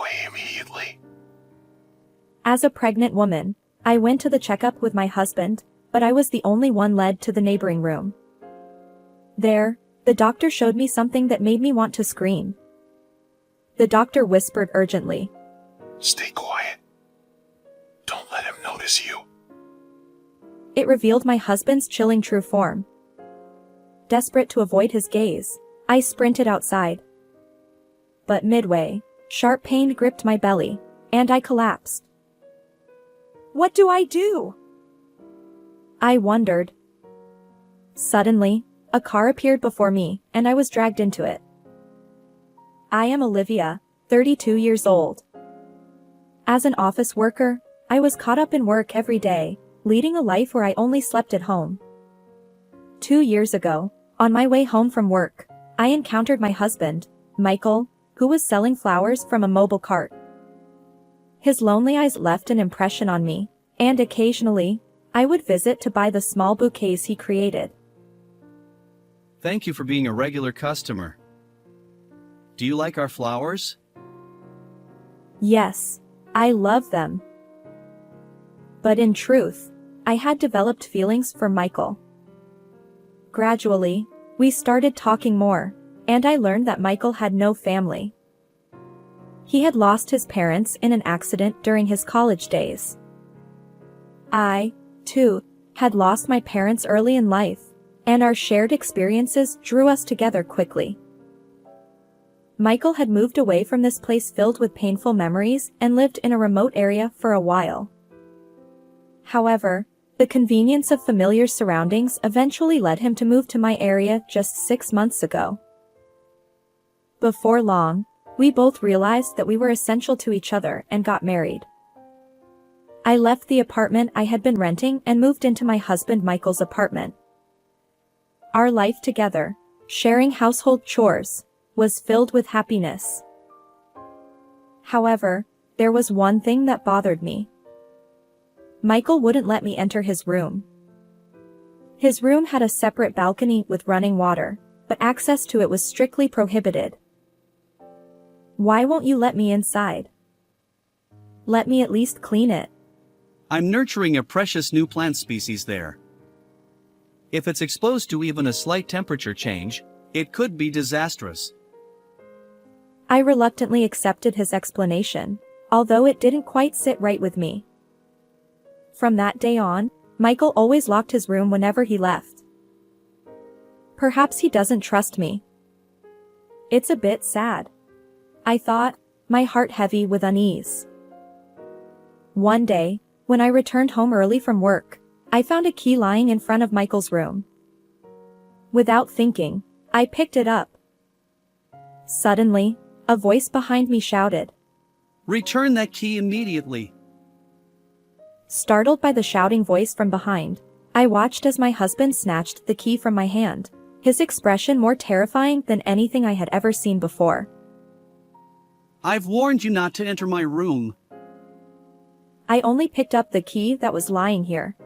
away immediately. As a pregnant woman, I went to the checkup with my husband, but I was the only one led to the neighboring room. There, the doctor showed me something that made me want to scream. The doctor whispered urgently. Stay quiet. Don't let him notice you. It revealed my husband's chilling true form. Desperate to avoid his gaze, I sprinted outside. But midway, sharp pain gripped my belly, and I collapsed. What do I do? I wondered. Suddenly, a car appeared before me, and I was dragged into it. I am Olivia, 32 years old. As an office worker, I was caught up in work every day, leading a life where I only slept at home. 2 years ago, on my way home from work, I encountered my husband, Michael, who was selling flowers from a mobile cart. His lonely eyes left an impression on me, and occasionally, I would visit to buy the small bouquets he created. Thank you for being a regular customer. Do you like our flowers? Yes, I love them. But in truth, I had developed feelings for Michael. Gradually, we started talking more, and I learned that Michael had no family. He had lost his parents in an accident during his college days. I, too, had lost my parents early in life, and our shared experiences drew us together quickly. Michael had moved away from this place filled with painful memories and lived in a remote area for a while. However, the convenience of familiar surroundings eventually led him to move to my area just 6 months ago. Before long, we both realized that we were essential to each other and got married. I left the apartment I had been renting and moved into my husband Michael's apartment. Our life together, sharing household chores, was filled with happiness. However, there was one thing that bothered me. Michael wouldn't let me enter his room. His room had a separate balcony with running water, but access to it was strictly prohibited. Why won't you let me inside? Let me at least clean it. I'm nurturing a precious new plant species there. If it's exposed to even a slight temperature change, it could be disastrous. I reluctantly accepted his explanation, although it didn't quite sit right with me. From that day on, Michael always locked his room whenever he left. Perhaps he doesn't trust me. It's a bit sad, I thought, my heart heavy with unease. One day, when I returned home early from work, I found a key lying in front of Michael's room. Without thinking, I picked it up. Suddenly, a voice behind me shouted, Return that key immediately. Startled by the shouting voice from behind, I watched as my husband snatched the key from my hand, his expression more terrifying than anything I had ever seen before. I've warned you not to enter my room. I only picked up the key that was lying here.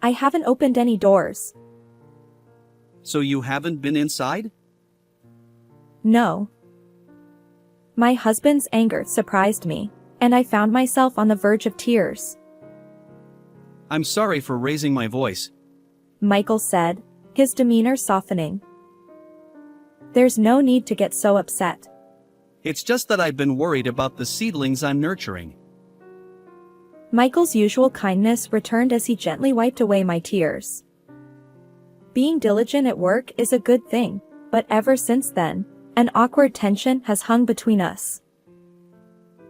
I haven't opened any doors. So you haven't been inside? No. My husband's anger surprised me, and I found myself on the verge of tears. I'm sorry for raising my voice, Michael said, his demeanor softening. There's no need to get so upset. It's just that I've been worried about the seedlings I'm nurturing. Michael's usual kindness returned as he gently wiped away my tears. Being diligent at work is a good thing, but ever since then, an awkward tension has hung between us.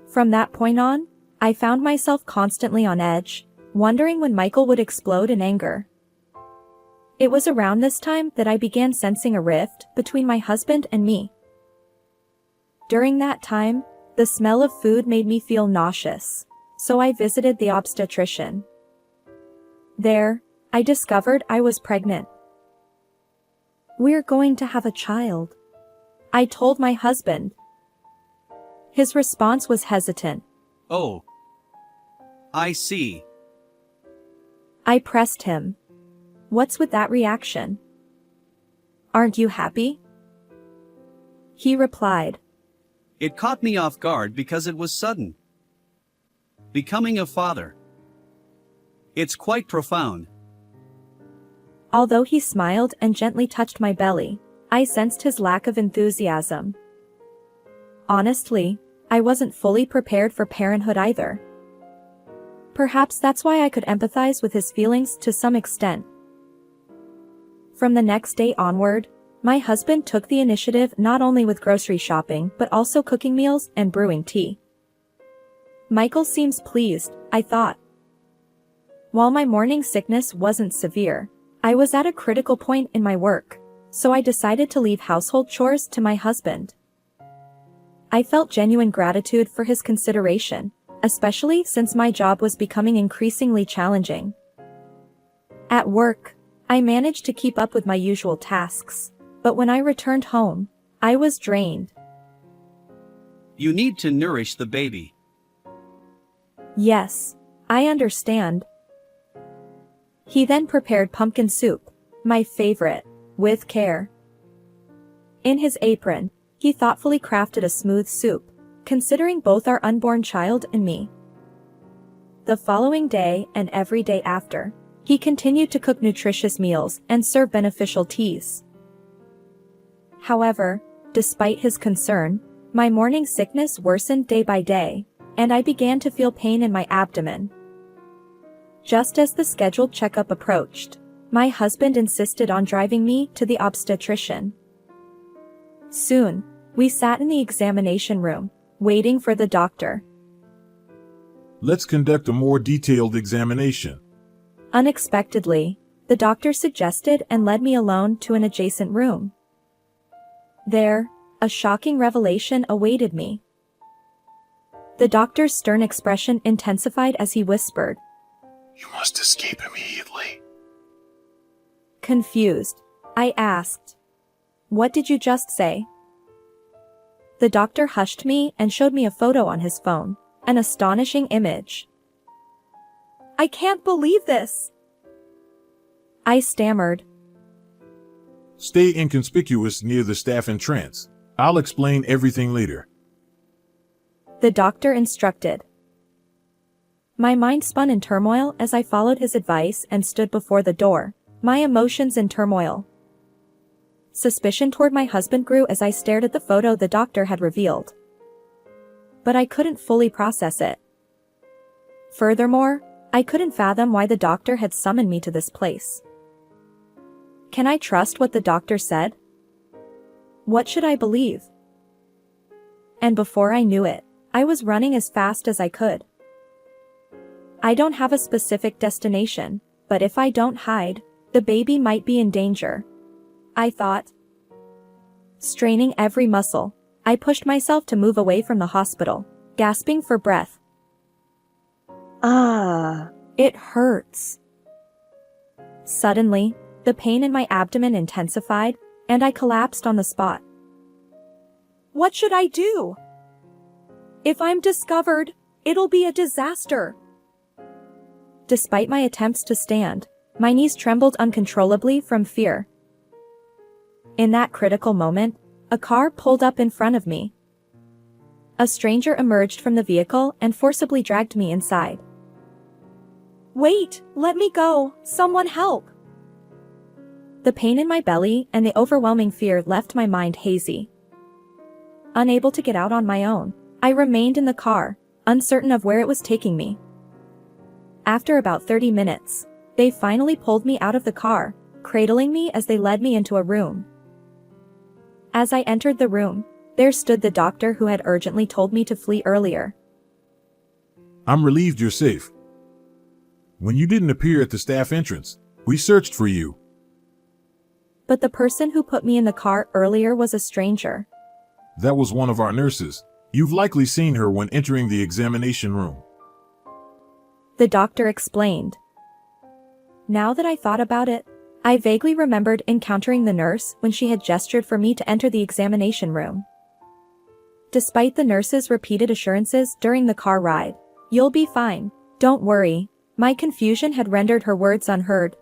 From that point on, I found myself constantly on edge, wondering when Michael would explode in anger. It was around this time that I began sensing a rift between my husband and me. During that time, the smell of food made me feel nauseous, so I visited the obstetrician. There, I discovered I was pregnant. We're going to have a child, I told my husband. His response was hesitant. Oh. I see. I pressed him. What's with that reaction? Aren't you happy? He replied. It caught me off guard because it was sudden. Becoming a father. It's quite profound. Although he smiled and gently touched my belly, I sensed his lack of enthusiasm. Honestly, I wasn't fully prepared for parenthood either. Perhaps that's why I could empathize with his feelings to some extent. From the next day onward, my husband took the initiative not only with grocery shopping but also cooking meals and brewing tea. Michael seems pleased, I thought. While my morning sickness wasn't severe, I was at a critical point in my work, so I decided to leave household chores to my husband. I felt genuine gratitude for his consideration, especially since my job was becoming increasingly challenging. At work, I managed to keep up with my usual tasks, but when I returned home, I was drained. You need to nourish the baby. Yes, I understand. He then prepared pumpkin soup, my favorite, with care. In his apron, he thoughtfully crafted a smooth soup, considering both our unborn child and me. The following day and every day after, he continued to cook nutritious meals and serve beneficial teas. However, despite his concern, my morning sickness worsened day by day, and I began to feel pain in my abdomen. Just as the scheduled checkup approached, my husband insisted on driving me to the obstetrician. Soon, we sat in the examination room, waiting for the doctor. Let's conduct a more detailed examination. Unexpectedly, the doctor suggested and led me alone to an adjacent room. There, a shocking revelation awaited me. The doctor's stern expression intensified as he whispered, You must escape immediately. Confused, I asked, What did you just say? The doctor hushed me and showed me a photo on his phone, an astonishing image. I can't believe this! I stammered. Stay inconspicuous near the staff entrance. I'll explain everything later. The doctor instructed. My mind spun in turmoil as I followed his advice and stood before the door, my emotions in turmoil. Suspicion toward my husband grew as I stared at the photo the doctor had revealed. But I couldn't fully process it. Furthermore, I couldn't fathom why the doctor had summoned me to this place. Can I trust what the doctor said? What should I believe? And before I knew it, I was running as fast as I could. I don't have a specific destination, but if I don't hide, the baby might be in danger, I thought. Straining every muscle, I pushed myself to move away from the hospital, gasping for breath. It hurts. Suddenly, the pain in my abdomen intensified, and I collapsed on the spot. What should I do? If I'm discovered, it'll be a disaster. Despite my attempts to stand, my knees trembled uncontrollably from fear. In that critical moment, a car pulled up in front of me. A stranger emerged from the vehicle and forcibly dragged me inside. Wait, let me go, someone help! The pain in my belly and the overwhelming fear left my mind hazy. Unable to get out on my own, I remained in the car, uncertain of where it was taking me. After about 30 minutes, they finally pulled me out of the car, cradling me as they led me into a room. As I entered the room, there stood the doctor who had urgently told me to flee earlier. I'm relieved you're safe. When you didn't appear at the staff entrance, we searched for you. But the person who put me in the car earlier was a stranger. That was one of our nurses. You've likely seen her when entering the examination room. The doctor explained. Now that I thought about it, I vaguely remembered encountering the nurse when she had gestured for me to enter the examination room. Despite the nurse's repeated assurances during the car ride, "You'll be fine, don't worry," my confusion had rendered her words unheard.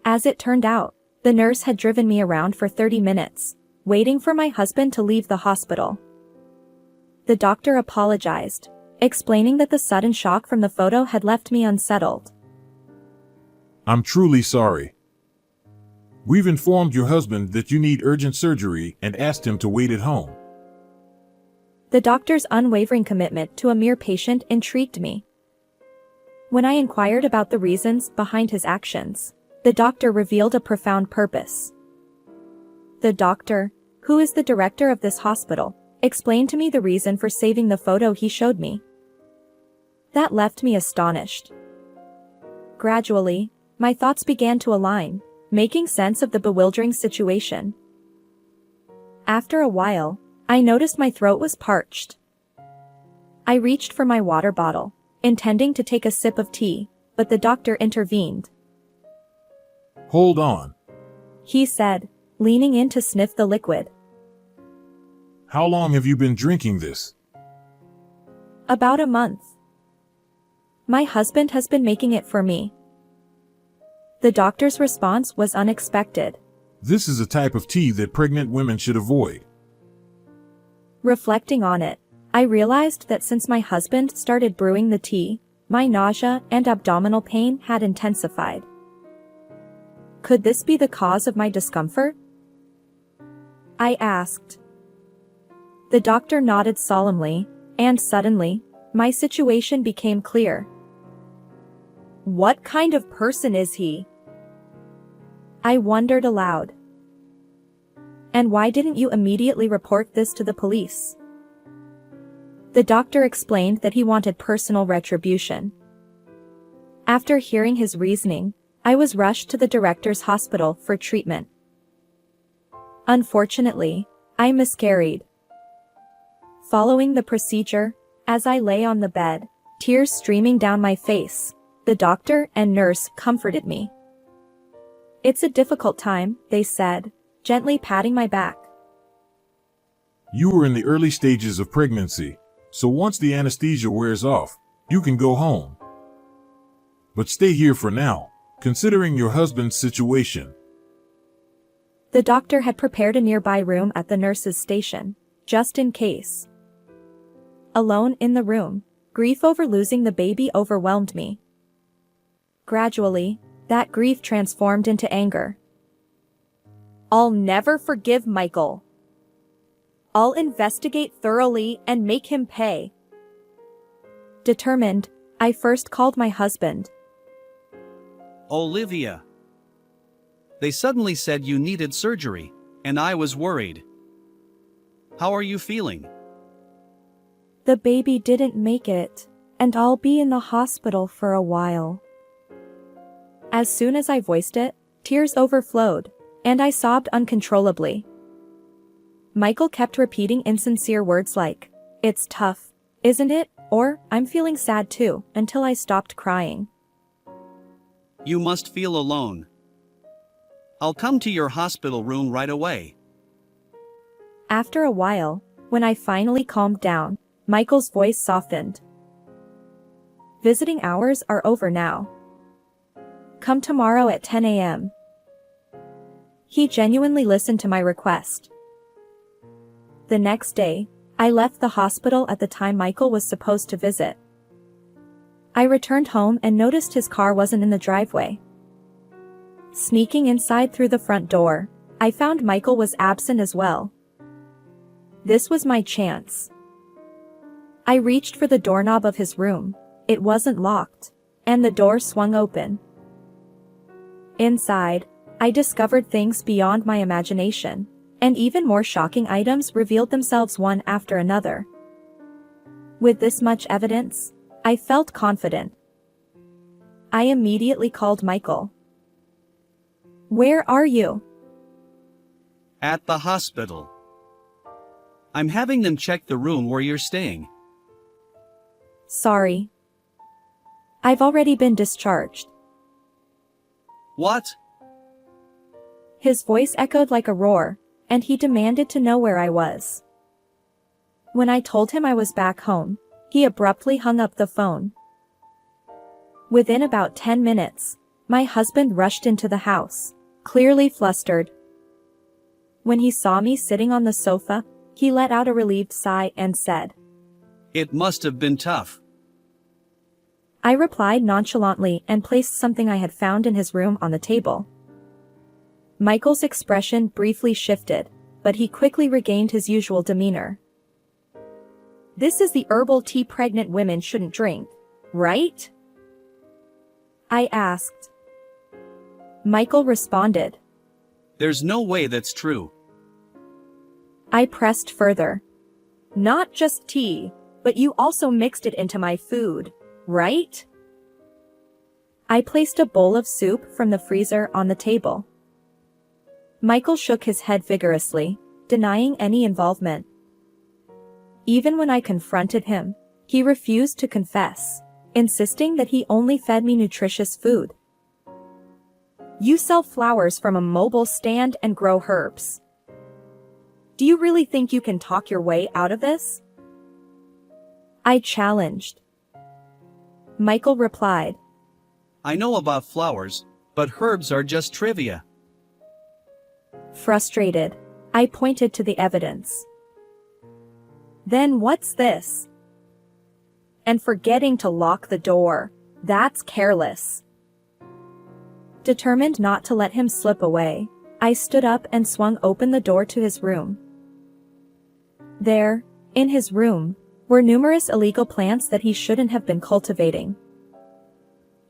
As it turned out, the nurse had driven me around for 30 minutes, waiting for my husband to leave the hospital. The doctor apologized, explaining that the sudden shock from the photo had left me unsettled. I'm truly sorry. We've informed your husband that you need urgent surgery and asked him to wait at home. The doctor's unwavering commitment to a mere patient intrigued me. When I inquired about the reasons behind his actions, the doctor revealed a profound purpose. The doctor, who is the director of this hospital, explained to me the reason for saving the photo he showed me. That left me astonished. Gradually, my thoughts began to align, making sense of the bewildering situation. After a while, I noticed my throat was parched. I reached for my water bottle, intending to take a sip of tea, but the doctor intervened. Hold on. He said, leaning in to sniff the liquid. How long have you been drinking this? About a month. My husband has been making it for me. The doctor's response was unexpected. This is a type of tea that pregnant women should avoid. Reflecting on it, I realized that since my husband started brewing the tea, my nausea and abdominal pain had intensified. Could this be the cause of my discomfort? I asked. The doctor nodded solemnly, and suddenly, my situation became clear. What kind of person is he? I wondered aloud. And why didn't you immediately report this to the police? The doctor explained that he wanted personal retribution. After hearing his reasoning, I was rushed to the director's hospital for treatment. Unfortunately, I miscarried. Following the procedure, as I lay on the bed, tears streaming down my face, the doctor and nurse comforted me. It's a difficult time, they said, gently patting my back. You were in the early stages of pregnancy, so once the anesthesia wears off, you can go home. But stay here for now, considering your husband's situation. The doctor had prepared a nearby room at the nurse's station, just in case. Alone in the room, grief over losing the baby overwhelmed me. Gradually, that grief transformed into anger. I'll never forgive Michael. I'll investigate thoroughly and make him pay. Determined, I first called my husband. Olivia. They suddenly said you needed surgery, and I was worried. How are you feeling? The baby didn't make it, and I'll be in the hospital for a while. As soon as I voiced it, tears overflowed, and I sobbed uncontrollably. Michael kept repeating insincere words like, "It's tough, isn't it?" or "I'm feeling sad too," until I stopped crying. You must feel alone. I'll come to your hospital room right away. After a while, when I finally calmed down, Michael's voice softened. Visiting hours are over now. Come tomorrow at 10 a.m. He genuinely listened to my request. The next day, I left the hospital at the time Michael was supposed to visit. I returned home and noticed his car wasn't in the driveway. Sneaking inside through the front door, I found Michael was absent as well. This was my chance. I reached for the doorknob of his room. It wasn't locked, and the door swung open. Inside, I discovered things beyond my imagination, and even more shocking items revealed themselves one after another. With this much evidence, I felt confident. I immediately called Michael. Where are you? At the hospital. I'm having them check the room where you're staying. Sorry. I've already been discharged. What? His voice echoed like a roar, and he demanded to know where I was. When I told him I was back home, he abruptly hung up the phone. Within about 10 minutes, my husband rushed into the house, clearly flustered. When he saw me sitting on the sofa, he let out a relieved sigh and said, It must have been tough. I replied nonchalantly and placed something I had found in his room on the table. Michael's expression briefly shifted, but he quickly regained his usual demeanor. This is the herbal tea pregnant women shouldn't drink, right? I asked. Michael responded. There's no way that's true. I pressed further. Not just tea, but you also mixed it into my food, right? I placed a bowl of soup from the freezer on the table. Michael shook his head vigorously, denying any involvement. Even when I confronted him, he refused to confess, insisting that he only fed me nutritious food. You sell flowers from a mobile stand and grow herbs. Do you really think you can talk your way out of this? I challenged. Michael replied. I know about flowers, but herbs are just trivia. Frustrated, I pointed to the evidence. Then what's this? And forgetting to lock the door, that's careless. Determined not to let him slip away, I stood up and swung open the door to his room. There, in his room, were numerous illegal plants that he shouldn't have been cultivating.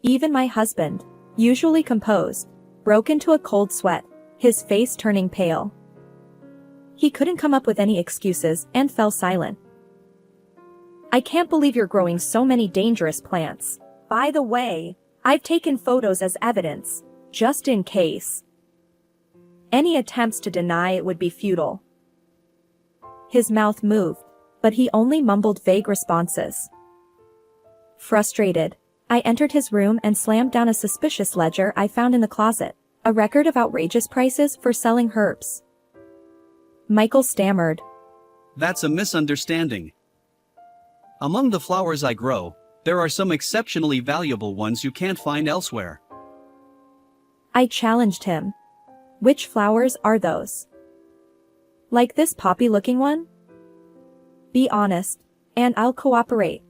Even my husband, usually composed, broke into a cold sweat, his face turning pale. He couldn't come up with any excuses and fell silent. I can't believe you're growing so many dangerous plants. By the way, I've taken photos as evidence, just in case. Any attempts to deny it would be futile. His mouth moved, but he only mumbled vague responses. Frustrated, I entered his room and slammed down a suspicious ledger I found in the closet, a record of outrageous prices for selling herbs. Michael stammered. That's a misunderstanding. Among the flowers I grow, there are some exceptionally valuable ones you can't find elsewhere. I challenged him. Which flowers are those? Like this poppy-looking one? Be honest, and I'll cooperate.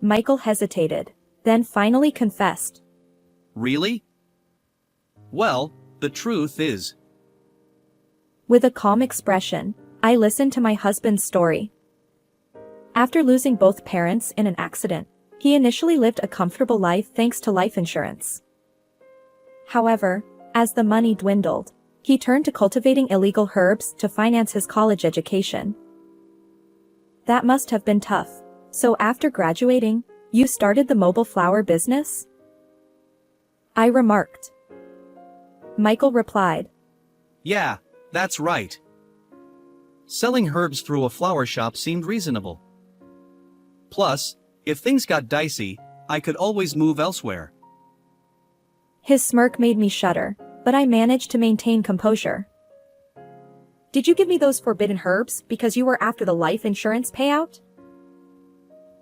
Michael hesitated, then finally confessed. Really? Well, the truth is. With a calm expression, I listened to my husband's story. After losing both parents in an accident, he initially lived a comfortable life thanks to life insurance. However, as the money dwindled, he turned to cultivating illegal herbs to finance his college education. That must have been tough. So after graduating, you started the mobile flower business? I remarked. Michael replied. Yeah, that's right. Selling herbs through a flower shop seemed reasonable. Plus, if things got dicey, I could always move elsewhere. His smirk made me shudder, but I managed to maintain composure. Did you give me those forbidden herbs because you were after the life insurance payout?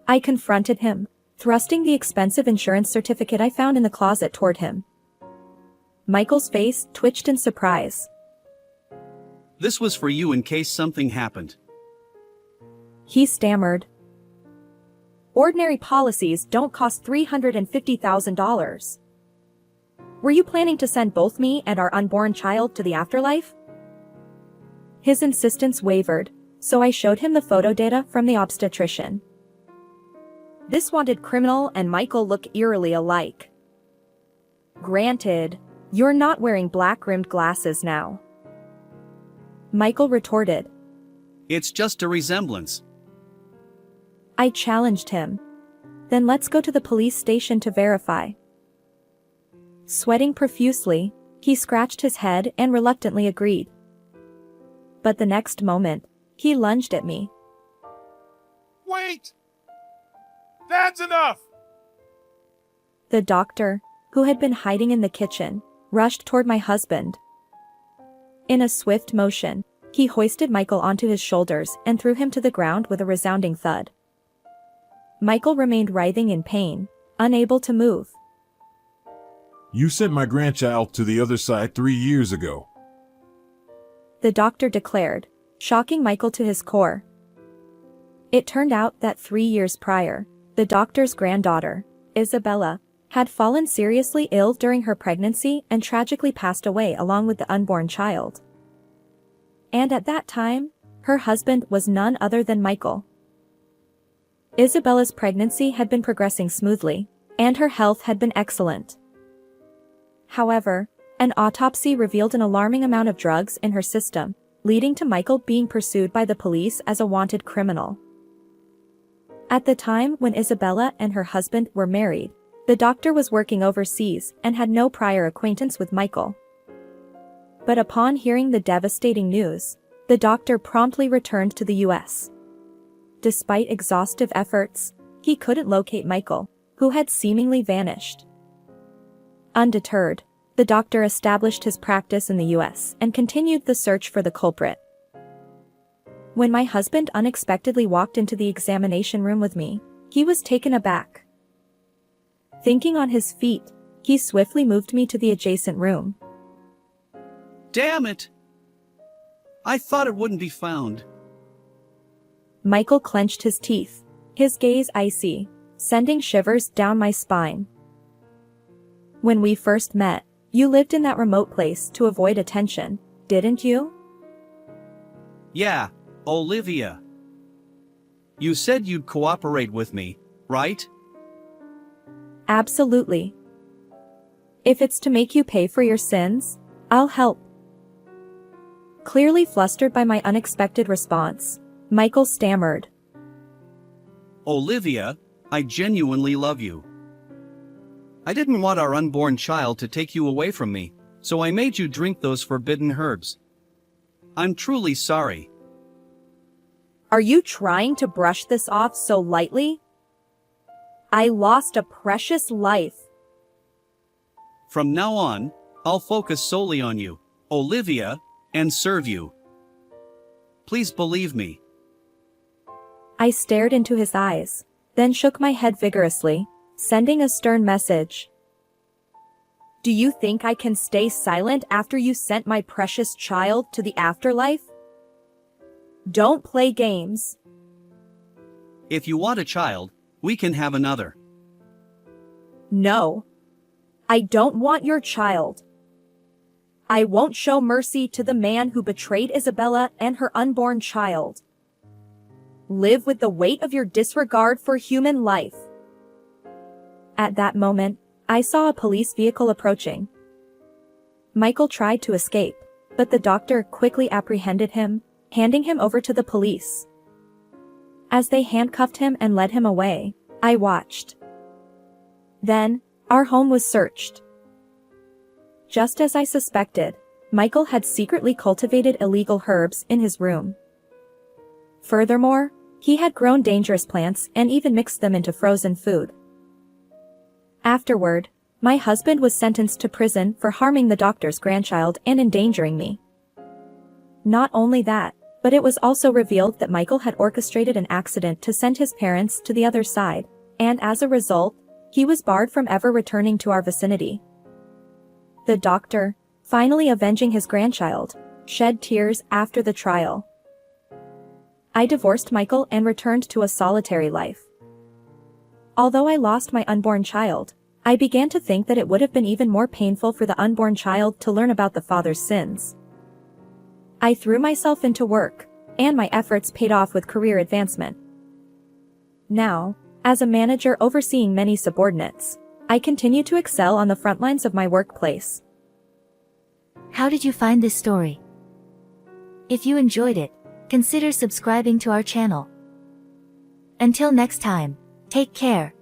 I confronted him, thrusting the expensive insurance certificate I found in the closet toward him. Michael's face twitched in surprise. This was for you in case something happened. He stammered. Ordinary policies don't cost $350,000. Were you planning to send both me and our unborn child to the afterlife? His insistence wavered, so I showed him the photo data from the obstetrician. This wanted criminal and Michael look eerily alike. Granted, you're not wearing black-rimmed glasses now. Michael retorted. It's just a resemblance. I challenged him. Then let's go to the police station to verify. Sweating profusely, he scratched his head and reluctantly agreed. But the next moment, he lunged at me. Wait! That's enough! The doctor, who had been hiding in the kitchen, rushed toward my husband. In a swift motion, he hoisted Michael onto his shoulders and threw him to the ground with a resounding thud. Michael remained writhing in pain, unable to move. You sent my grandchild to the other side 3 years ago. The doctor declared, shocking Michael to his core. It turned out that 3 years prior, the doctor's granddaughter, Isabella, had fallen seriously ill during her pregnancy and tragically passed away along with the unborn child. And at that time, her husband was none other than Michael. Isabella's pregnancy had been progressing smoothly, and her health had been excellent. However, an autopsy revealed an alarming amount of drugs in her system, leading to Michael being pursued by the police as a wanted criminal. At the time when Isabella and her husband were married, the doctor was working overseas and had no prior acquaintance with Michael. But upon hearing the devastating news, the doctor promptly returned to the US. Despite exhaustive efforts, he couldn't locate Michael, who had seemingly vanished. Undeterred, the doctor established his practice in the US and continued the search for the culprit. When my husband unexpectedly walked into the examination room with me, he was taken aback. Thinking on his feet, he swiftly moved me to the adjacent room. Damn it! I thought it wouldn't be found. Michael clenched his teeth, his gaze icy, sending shivers down my spine. When we first met, you lived in that remote place to avoid attention, didn't you? Yeah, Olivia. You said you'd cooperate with me, right? Absolutely. If it's to make you pay for your sins, I'll help. Clearly flustered by my unexpected response, Michael stammered. Olivia, I genuinely love you. I didn't want our unborn child to take you away from me, so I made you drink those forbidden herbs. I'm truly sorry. Are you trying to brush this off so lightly? I lost a precious life. From now on, I'll focus solely on you, Olivia, and serve you. Please believe me. I stared into his eyes, then shook my head vigorously, sending a stern message. Do you think I can stay silent after you sent my precious child to the afterlife? Don't play games. If you want a child, we can have another. No. I don't want your child. I won't show mercy to the man who betrayed Isabella and her unborn child. Live with the weight of your disregard for human life. At that moment, I saw a police vehicle approaching. Michael tried to escape, but the doctor quickly apprehended him, handing him over to the police. As they handcuffed him and led him away, I watched. Then, our home was searched. Just as I suspected, Michael had secretly cultivated illegal herbs in his room. Furthermore, he had grown dangerous plants and even mixed them into frozen food. Afterward, my husband was sentenced to prison for harming the doctor's grandchild and endangering me. Not only that, but it was also revealed that Michael had orchestrated an accident to send his parents to the other side, and as a result, he was barred from ever returning to our vicinity. The doctor, finally avenging his grandchild, shed tears after the trial. I divorced Michael and returned to a solitary life. Although I lost my unborn child, I began to think that it would have been even more painful for the unborn child to learn about the father's sins. I threw myself into work, and my efforts paid off with career advancement. Now, as a manager overseeing many subordinates, I continue to excel on the front lines of my workplace. How did you find this story? If you enjoyed it, consider subscribing to our channel. Until next time, take care.